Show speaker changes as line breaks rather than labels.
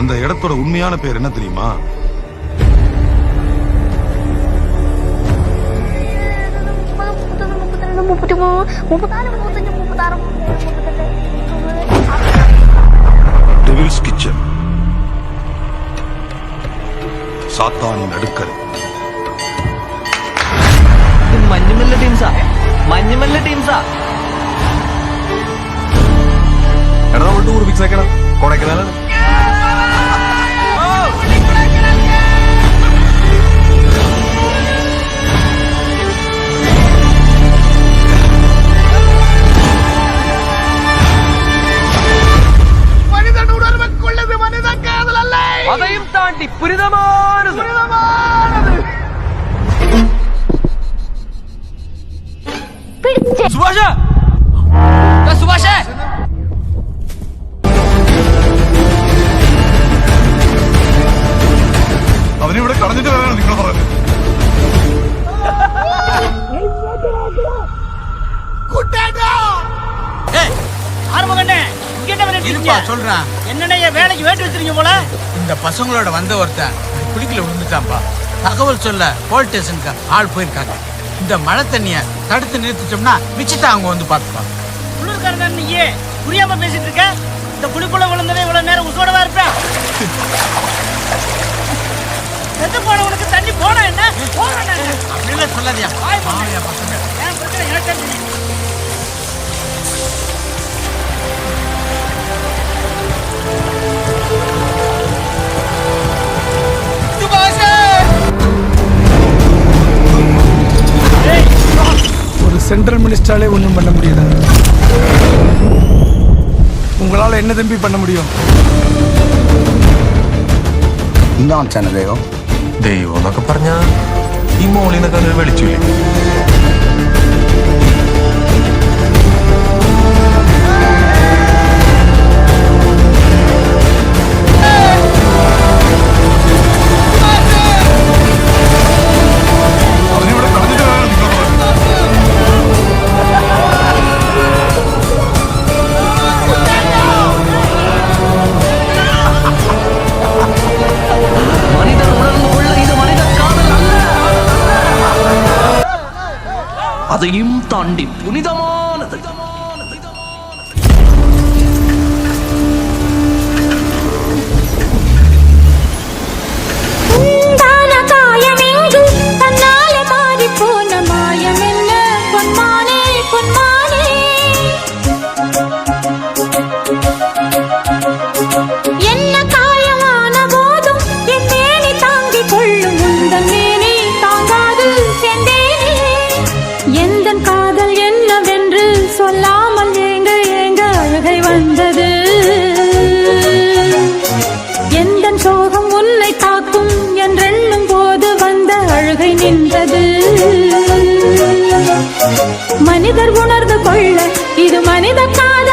அந்த இடத்தோட உண்மையான பேர் என்ன தெரியுமா? டெவில்ஸ் கிச்சன், சாத்தானின் அடுக்கறை.
മഞ്ഞുമല്ല ടീംസാ, മഞ്ഞുമല്ല ടീംസാ.
എടാ നമ്മൾ ടൂർ ഫിക്സ് ആക്കണം, കൊടൈക്കനാലാണ്.
അதைയും താണ്ടി പുരിതമാനത്. സുഭാഷ, സുഭാഷ,
അവനിവിടെ കളഞ്ഞിട്ട് വരാനാണ് നിങ്ങൾ പറഞ്ഞത്.
வேலைக்கு வேட்டு வச்சிருக்கீங்க போல. இந்த பசங்களோட வந்த ஒருத்தன் குளிக்கல விழுந்துட்டான்பா. தகவல் சொல்ல போலீஸ் ஸ்டேஷனுக்கு ஆள் போயிருக்காங்க. இந்த மழை தண்ணிய தடுத்து நிறுத்திட்டோம்னா மிச்சத்தை அவங்க வந்து பார்த்துப்பாங்க. குளிர்காரன் நீயே புரியாம பேசிட்டு இருக்க. இந்த குளிக்குள்ள விழுந்தவே இவ்வளவு நேரம் உசோடவா இருப்பேன். செத்து போனவனுக்கு தண்ணி போனா என்ன அப்படின்னு சொல்லாதியா பசங்க. ஏன் பிரச்சனை எனக்கு
சென்ட்ரல் மினிஸ்டராலே ஒன்றும் பண்ண முடியல. உங்களால் என்ன தம்பி பண்ண முடியும்?
എന്താണ് ദൈവം? ദൈവം എന്നൊക്കെ പറഞ്ഞ ഈ മോളിന്നൊക്കെ ഒരു വെളിച്ചില്ലേ?
അതെയും താണ്ടി പുനിതമാനത്.
சொல்லாமல் ஏங்க ஏங்க அழுகை வந்தது. எந்த சோகம் உன்னை தாக்கும் என்றெண்ணும் போது வந்த அழுகை நின்றது. மனிதர் உணர்ந்து கொள்ள இது மனித காதல்.